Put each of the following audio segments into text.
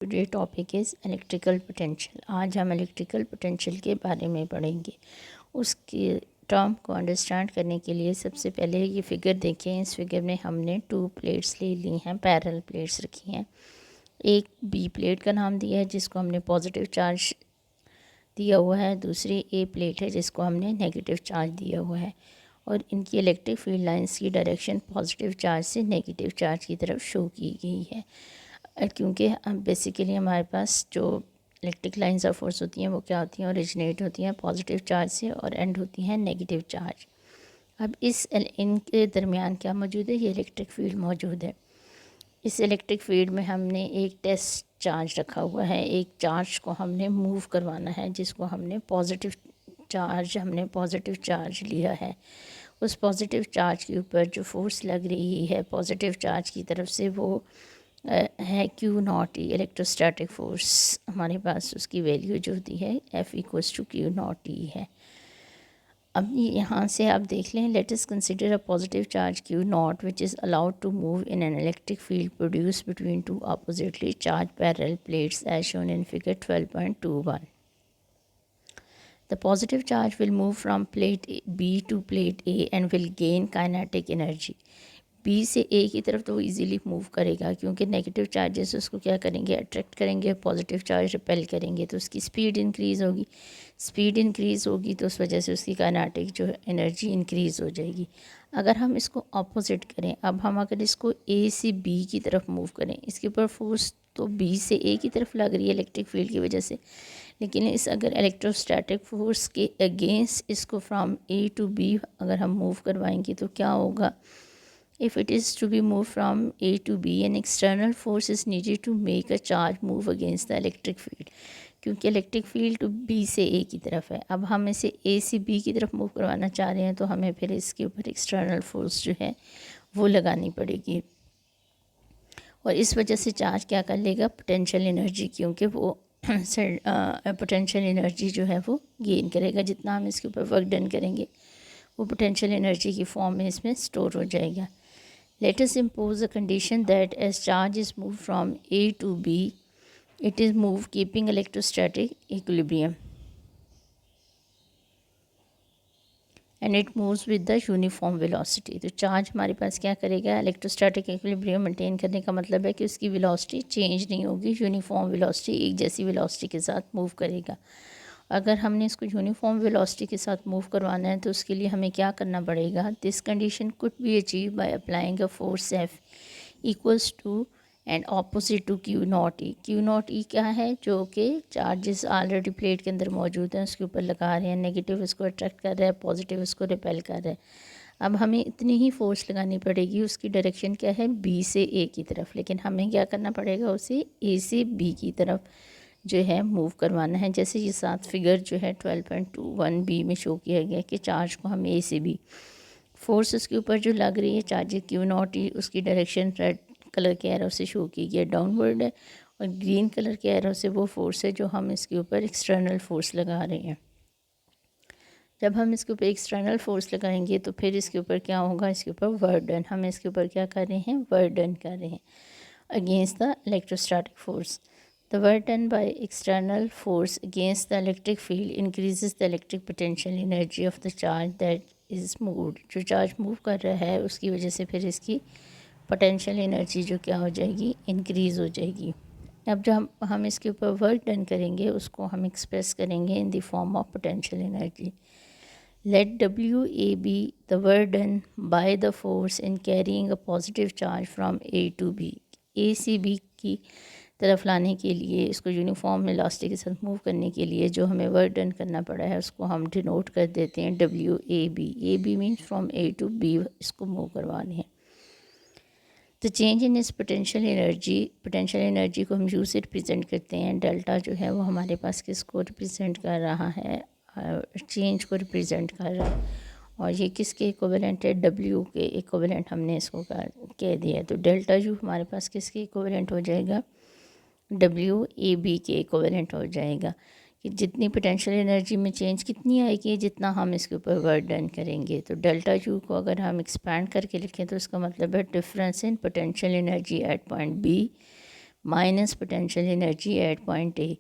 Today topic is electrical potential. आज हम electrical potential के बारे में पढ़ेंगे। उसके टर्म को अंडरस्टैंड करने के लिए सबसे पहले ये फिगर देखें। इस फिगर में हमने 2 प्लेट्स ले ली हैं, पैरेलल प्लेट्स रखी हैं। एक बी प्लेट का नाम दिया है जिसको हमने पॉजिटिव चार्ज दिया हुआ है, दूसरी ए प्लेट है जिसको हमने नेगेटिव चार्ज दिया हुआ है, और इनकी इलेक्ट्रिक फील्ड लाइंस की डायरेक्शन पॉजिटिव चार्ज से नेगेटिव चार्ज की तरफ शो की गई है। क्योंकि बेसिकली हमारे पास जो इलेक्ट्रिक लाइंस ऑफ फोर्स होती हैं वो क्या होती हैं, ओरिजिनेट होती हैं पॉजिटिव चार्ज से और एंड होती हैं नेगेटिव चार्ज। अब इनके दरमियान क्या मौजूद है, ये इलेक्ट्रिक फील्ड मौजूद है। इस इलेक्ट्रिक फील्ड में हमने एक टेस्ट चार्ज रखा हुआ है, एक चार्ज को हमने मूव करवाना है जिसको हमने पॉजिटिव चार्ज लिया है। उस पॉजिटिव चार्ज के ऊपर जो फोर्स लग रही है पॉजिटिव चार्ज की तरफ से वो है Q0 ई, इलेक्ट्रोस्टैटिक फोर्स। हमारे पास उसकी वैल्यू जो होती है F=Q0 ई है। अब यहाँ से आप देख लें, let us consider a positive charge Q0 which is allowed to move in an electric field produce between two oppositely charge parallel plates as shown in figure 12.21. The positive charge will move from plate B to plate A and will gain kinetic energy. B से A की तरफ तो वो easily move करेगा क्योंकि negative charges उसको क्या करेंगे, अट्रैक्ट करेंगे, पॉजिटिव चार्ज रिपेल करेंगे, तो उसकी स्पीड इंक्रीज़ होगी तो उस वजह से उसकी काइनेटिक जो एनर्जी इंक्रीज़ हो जाएगी। अगर हम इसको ऑपोजिट करें, अब हम अगर इसको A से B की तरफ मूव करें, इसके ऊपर फोर्स तो B से A की तरफ लग रही है इलेक्ट्रिक फील्ड की वजह से, लेकिन इस अगर इलेक्ट्रोस्टैटिक फोर्स के अगेंस्ट इसको फ्रॉम A टू B अगर हम मूव करवाएंगे तो क्या होगा, if it is to be moved from A to B, an external force is needed to make a charge move against the electric field. क्योंकि electric field तो B से A की तरफ है, अब हम इसे A से B की तरफ मूव करवाना चाह रहे हैं तो हमें फिर इसके ऊपर एक्सटर्नल फोर्स जो है वो लगानी पड़ेगी, और इस वजह से चार्ज क्या कर लेगा, पोटेंशियल एनर्जी, क्योंकि वो पोटेंशियल एनर्जी जो है वो गेन करेगा। जितना हम इसके ऊपर वर्क डन करेंगे वो पोटेंशियल एनर्जी की फॉर्म में इसमें स्टोर हो जाएगा। Let us impose a condition that as charge is moved from A to B, it is moved keeping electrostatic equilibrium and it moves with the uniform velocity. तो charge हमारे पास क्या करेगा, इलेक्ट्रोस्टैटिक इक्विलिब्रियम मेंटेन करने का मतलब है कि उसकी वेलोसिटी चेंज नहीं होगी, यूनिफॉर्म वेलोसिटी, एक जैसी वेलोसिटी के साथ मूव करेगा। अगर हमने इसको यूनिफॉर्म वेलोसिटी के साथ मूव करवाना है तो उसके लिए हमें क्या करना पड़ेगा, this condition could be achieve by applying a force F equals to and opposite to Q0 E क्या है, जो कि चार्जेस ऑलरेडी प्लेट के अंदर मौजूद हैं उसके ऊपर लगा रहे हैं, नेगेटिव इसको अट्रैक्ट कर रहा है, पॉजिटिव इसको रिपेल कर रहा है। अब हमें इतनी ही फोर्स लगानी पड़ेगी, उसकी डायरेक्शन क्या है, B से A की तरफ, लेकिन हमें क्या करना पड़ेगा, उसे A से B की तरफ जो है मूव करवाना है। जैसे ये साथ फिगर जो है 12.21 बी में शो किया गया कि चार्ज को हम ए से बी, फोर्स उसके ऊपर जो लग रही है चार्ज Q0 उसकी डायरेक्शन रेड कलर के एरो से शो की गई डाउनवर्ड है, और ग्रीन कलर के एरो से वो फोर्स है जो हम इसके ऊपर एक्सटर्नल फोर्स लगा रहे हैं। जब हम इसके ऊपर एक्सटर्नल फोर्स लगाएंगे तो फिर इसके ऊपर क्या होगा, इसके ऊपर वर्क डन, हम इसके ऊपर क्या कर रहे हैं, वर्क डन कर रहे हैं against the electrostatic force. The work done by external force against the electric field increases the electric potential energy of the charge that is moved. जो चार्ज मूव कर रहा है उसकी वजह से फिर इसकी पोटेंशियल एनर्जी जो क्या हो जाएगी, इंक्रीज़ हो जाएगी। अब जो हम इसके ऊपर वर्क डन करेंगे उसको हम एक्सप्रेस करेंगे in the form of potential energy. Let WA be the work done by the force in carrying a positive charge from A to B. A से B की तरफ लाने के लिए, इसको यूनिफॉर्म वेलोसिटी के साथ मूव करने के लिए जो हमें वर्क डन करना पड़ा है उसको हम डिनोट कर देते हैं WAB। AB means from A to B इसको मूव करवाने हैं। तो चेंज इन इस पोटेंशियल एनर्जी को हम यू से रिप्रेजेंट करते हैं। डेल्टा जो है वो हमारे पास किसको रिप्रेजेंट कर रहा है, चेंज को रिप्रेजेंट कर रहा है, और ये किसके इक्विवेलेंट है, W के इक्विवेलेंट हमने इसको कह दिया। तो डेल्टा यू हमारे पास किसके इक्विवेलेंट हो जाएगा, WAB के इक्विवेलेंट हो जाएगा कि जितनी पोटेंशियल एनर्जी में चेंज कितनी आएगी, जितना हम इसके ऊपर वर्क डन करेंगे। तो डेल्टा यू को अगर हम एक्सपैंड करके लिखें तो इसका मतलब है difference in potential energy at point B minus potential energy at point A.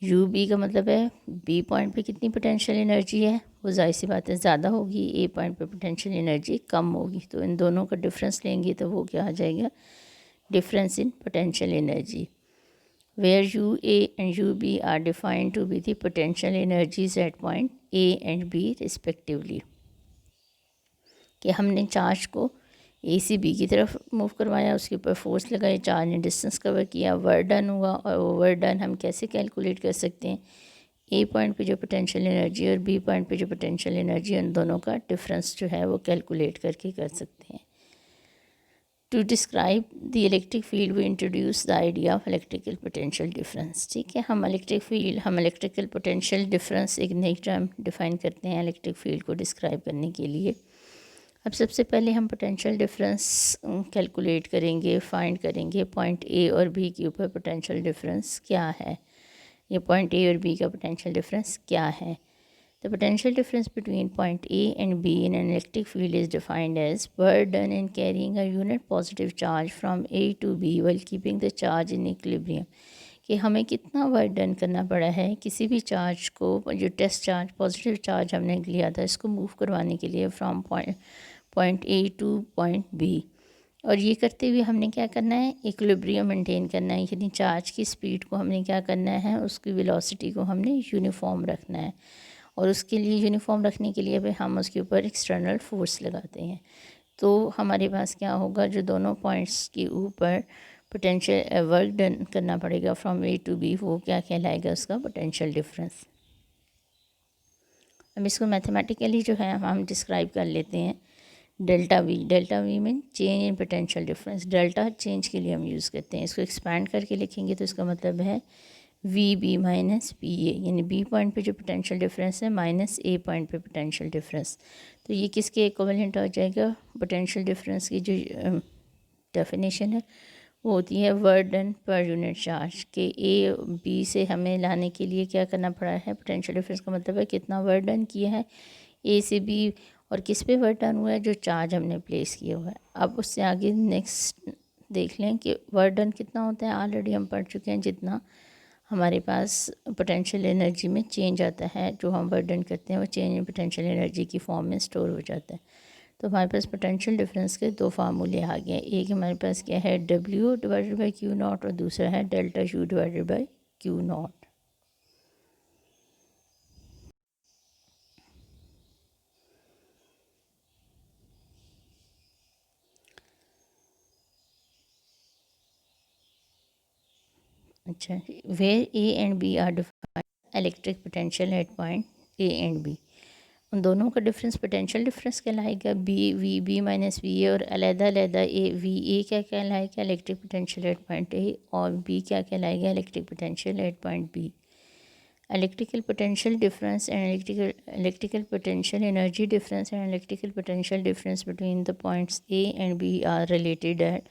U B का मतलब है बी पॉइंट पे कितनी पोटेंशियल एनर्जी है, वो जाहिर सी बात है ज़्यादा होगी, ए पॉइंट पे पोटेंशियल एनर्जी कम होगी। तो इन दोनों का डिफरेंस लेंगे तो वो क्या आ जाएगा, difference in potential energy. where UA and UB are defined to be the potential energies at point A and B respectively। कि हमने चार्ज को ए से बी की तरफ मूव करवाया, उसके ऊपर फोर्स लगाया, चार्ज ने डिस्टेंस कवर किया, वर्क डन हुआ। और वो वर्क डन हम कैसे कैलकुलेट कर सकते हैं, ए पॉइंट पे जो पोटेंशियल एनर्जी और बी पॉइंट पे जो पोटेंशियल एनर्जी, उन दोनों का डिफरेंस जो है वो कैलकुलेट करके कर सकते हैं। To describe the electric field we introduce the idea of electrical potential difference. ठीक है, हम इलेक्ट्रिकल पोटेंशियल डिफरेंस एक नई टर्म डिफाइन करते हैं इलेक्ट्रिक फील्ड को डिस्क्राइब करने के लिए। अब सबसे पहले हम पोटेंशियल डिफरेंस कैलकुलेट करेंगे, फाइंड करेंगे पॉइंट ए और बी के ऊपर पोटेंशियल डिफरेंस क्या है, ये पॉइंट ए और बी का पोटेंशियल डिफरेंस क्या है। The potential difference between point A and B in an electric field is defined as work done in carrying a unit positive charge from A to B while keeping the charge in equilibrium। कि हमें कितना work done करना पड़ा है किसी भी charge को, जो टेस्ट चार्ज पॉजिटिव चार्ज हमने लिया था इसको मूव करवाने के लिए from point A to point B. और ये करते हुए हमने क्या करना है, इक्विलिब्रियम मेंटेन करना है, यानी चार्ज की स्पीड को हमने क्या करना है, उसकी वेलोसिटी को हमने यूनिफॉर्म रखना है। और उसके लिए यूनिफॉर्म रखने के लिए भी हम उसके ऊपर एक्सटर्नल फोर्स लगाते हैं। तो हमारे पास क्या होगा, जो दोनों पॉइंट्स के ऊपर पोटेंशियल वर्क डन करना पड़ेगा फ्रॉम ए टू बी, वो क्या कहलाएगा, उसका पोटेंशियल डिफरेंस। अब इसको मैथमेटिकली जो है हम डिस्क्राइब कर लेते हैं। डेल्टा वी में change in potential difference. Delta change के लिए हम यूज़ करते हैं, इसको एक्सपैंड करके लिखेंगे तो इसका मतलब है V B minus P A, यानी बी पॉइंट पे जो पोटेंशियल डिफरेंस है माइनस ए पॉइंट पे पोटेंशियल डिफरेंस। तो ये किसके इक्विवेलेंट हो जाएगा, पोटेंशियल डिफरेंस की जो डेफिनेशन है वो होती है work done per unit charge. के ए बी से हमें लाने के लिए क्या करना पड़ा है, पोटेंशियल डिफरेंस का मतलब है कितना वर्क डन किया है ए से बी, और किस पे वर्क डन हुआ है, जो चार्ज हमने प्लेस किया हुआ है। अब उससे आगे नेक्स्ट देख लें कि वर्क डन कितना होता है, ऑलरेडी हम पढ़ चुके हैं, जितना हमारे पास पोटेंशियल एनर्जी में चेंज आता है, जो हम वर्क डन करते हैं वो चेंज इन पोटेंशियल एनर्जी की फॉर्म में स्टोर हो जाता है। तो हमारे पास पोटेंशियल डिफरेंस के दो फार्मूले आ गए, एक हमारे पास क्या है W divided by Q naught और दूसरा है delta U divided by Q naught. अच्छा, where A and B are defined electric potential at point A and B, उन दोनों का डिफरेंस पोटेंशियल डिफरेंस कहलाएगा बी माइनस वी ए, और अलग-अलग ए वी ए क्या कहलाएगा, electric potential at point A, और बी क्या कहलाएगा, electric potential at point B. Electrical potential difference and electrical potential energy difference and electrical potential difference between the points A and B are related है।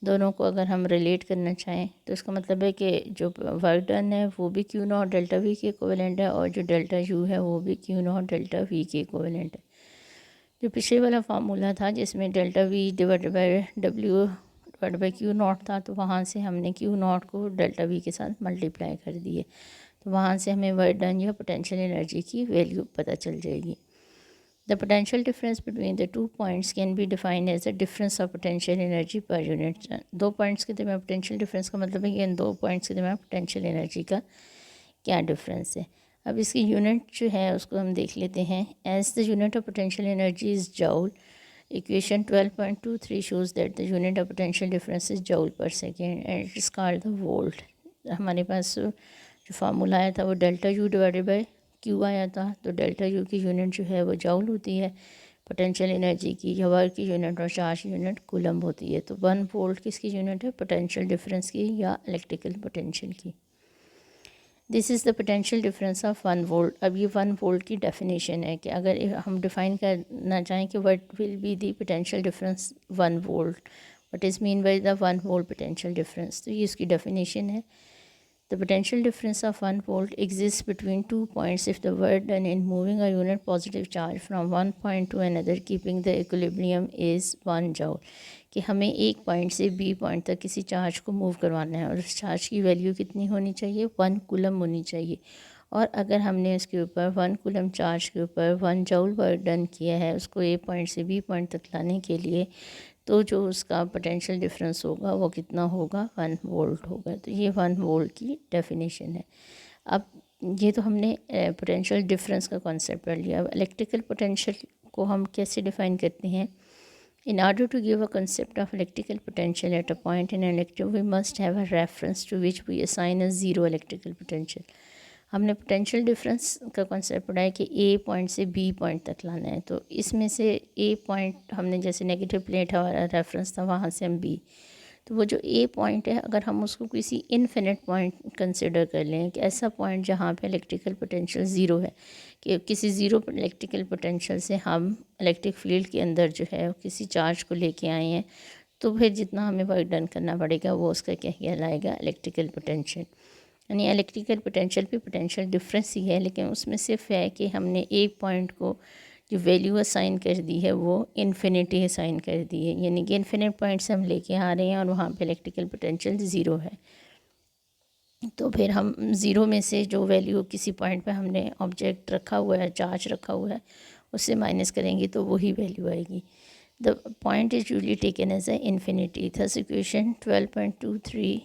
दोनों को अगर हम relate करना चाहें तो इसका मतलब है कि जो वर्क डन है वो भी क्यू नॉट डेल्टा वी के इक्विवेलेंट है, और जो डेल्टा यू है वो भी क्यू नॉट डेल्टा वी के इक्विवेलेंट है। जो पिछले वाला फार्मूला था जिसमें delta we divided by W divided by Q not था, तो वहाँ से हमने क्यू नॉट को डेल्टा वी के साथ मल्टीप्लाई कर दिए, तो वहाँ से हमें वर्क डन या पोटेंशियल एनर्जी की वैल्यू पता चल जाएगी। The potential difference between the 2 points can be defined as the difference of potential energy per unit। दो पॉइंट्स के दरमियान पोटेंशियल डिफरेंस का मतलब है कि इन दो पॉइंट्स के दरमियान पोटेंशियल एनर्जी का क्या डिफरेंस है। अब इसकी यूनिट जो है उसको हम देख लेते हैं। As the unit of potential energy is joule, equation 12.23 shows that the unit of potential difference is joule per second and it is called the volt। हमारे पास जो फार्मूला आया था वो delta U divided by Q आया था, तो delta U की unit जो है वो जूल होती है पोटेंशियल एनर्जी की, या वर्क की यूनिट और चार्ज यूनिट कूलम्ब होती है। तो 1 वोल्ट किसकी यूनिट है, पोटेंशियल डिफरेंस की या इलेक्ट्रिकल पोटेंशियल की। This is the potential difference of 1 volt. अब ये 1 वोल्ट की डेफिनेशन है कि अगर हम डिफ़ाइन करना चाहें कि what will be the potential difference 1 volt, what is mean by the 1 volt potential difference, तो ये इसकी डेफिनेशन है। The potential difference of 1 volt exists between 2 points if the work done in moving a unit positive charge from one point to another keeping the equilibrium is 1 joule. कि हमें एक point से B point तक किसी charge को move करवाना है और उस चार्ज की वैल्यू कितनी होनी चाहिए, 1 कूलम होनी चाहिए। और अगर हमने उसके ऊपर 1 कूलम चार्ज के ऊपर 1 जूल वर्क डन किया है उसको ए पॉइंट से बी पॉइंट तक लाने के लिए, तो जो उसका पोटेंशियल डिफरेंस होगा वो कितना होगा, 1 वोल्ट होगा। तो ये 1 वोल्ट की डेफिनेशन है। अब ये तो हमने पोटेंशियल डिफरेंस का कॉन्सेप्ट पढ़ लिया। अब इलेक्ट्रिकल पोटेंशियल को हम कैसे डिफ़ाइन करते हैं? In order to give a concept of electrical potential at a point in an electrode, we must have a reference to which we assign a zero electrical potential. हमने potential difference का concept पढ़ा है कि ए point से B point तक लाना है। तो इसमें से ए पॉइंट हमने जैसे नेगेटिव प्लेट हमारा रेफरेंस था, वहाँ से हम बी, तो वो जो ए पॉइंट है अगर हम उसको किसी इनफिनिट पॉइंट कंसिडर कर लें कि ऐसा पॉइंट जहाँ पे इलेक्ट्रिकल पोटेंशियल ज़ीरो है, कि किसी ज़ीरो इलेक्ट्रिकल पोटेंशियल से हम इलेक्ट्रिक फील्ड के अंदर जो है किसी चार्ज को लेके आए हैं, तो फिर जितना हमें वर्क डन करना पड़ेगा वो उसका क्या कहलाएगा, इलेक्ट्रिकल पोटेंशियल। यानी इलेक्ट्रिकल पोटेंशियल भी पोटेंशियल डिफरेंस ही है, लेकिन उसमें सिर्फ है कि हमने एक पॉइंट को जो वैल्यू असाइन कर दी है वो इन्फिनिटी असाइन कर दी है, यानी कि इन्फिनिट पॉइंट से हम लेके आ रहे हैं और वहाँ पे इलेक्ट्रिकल पोटेंशियल ज़ीरो है। तो फिर हम ज़ीरो में से जो वैल्यू किसी पॉइंट पे हमने ऑब्जेक्ट रखा हुआ है, चार्ज रखा हुआ है, उससे माइनस करेंगे तो वही वैल्यू आएगी। The point is usually taken as a infinity. Thus equation 12.23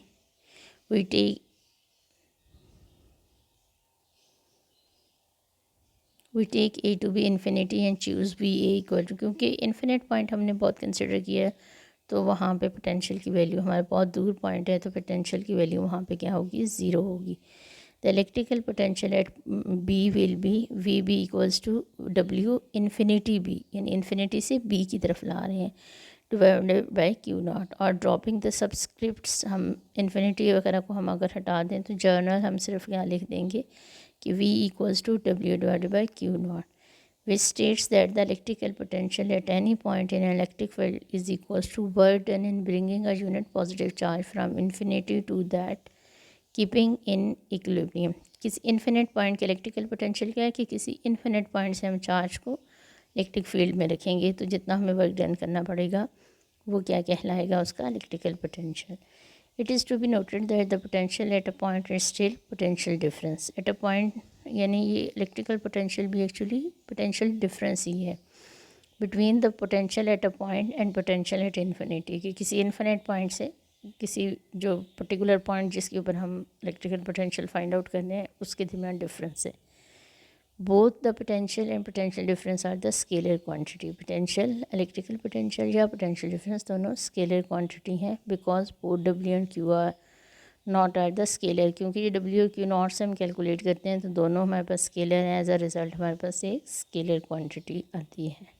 we take a to be infinity and choose b a equal to, क्योंकि इन्फिनिट पॉइंट हमने बहुत कंसिडर किया है तो वहाँ पे पोटेंशियल की वैल्यू, हमारे बहुत दूर पॉइंट है तो पोटेंशियल की वैल्यू वहाँ पे क्या होगी, ज़ीरो होगी। The electrical potential at B will be V B equals to W infinity B, यानी इन्फिनिटी से बी की तरफ ला रहे हैं, डिवाइडेड बाई क्यू नॉट। और ड्रॉपिंग द सब्सक्रिप्ट्स, हम इन्फिनिटी वगैरह को हम अगर हटा दें तो जर्नल हम सिर्फ क्या लिख देंगे कि V equals to W divided by Q naught, which states that the electrical potential at any point in an electric field is equals to work done in bringing a unit positive charge from infinity to that keeping in equilibrium। किसी infinite point के electrical potential क्या है कि किसी infinite point से हम charge को electric field में रखेंगे तो जितना हमें वर्क डन करना पड़ेगा वो क्या कहलाएगा, उसका electrical potential. It is to be noted that the potential at a point is still potential difference at a point, यानी ये इलेक्ट्रिकल पोटेंशियल भी एक्चुअली पोटेंशियल डिफरेंस ही है between the potential at a point and potential at infinity, कि किसी infinite point से किसी जो particular point जिसके ऊपर हम इलेक्ट्रिकल पोटेंशियल फाइंड आउट करने हैं उसके दरमियान डिफरेंस है। Both the potential and potential difference are the scalar quantity. Potential, electrical potential या पोटेंशियल डिफरेंस दोनों स्केलर क्वांटिटी हैं, because both W and Q are not are the scalar, क्योंकि ये डब्ल्यू और क्यू नॉट से हम calculate करते हैं तो दोनों हमारे पास स्केलर हैं, एज अ रिज़ल्ट हमारे पास एक स्केलर क्वांटिटी आती है।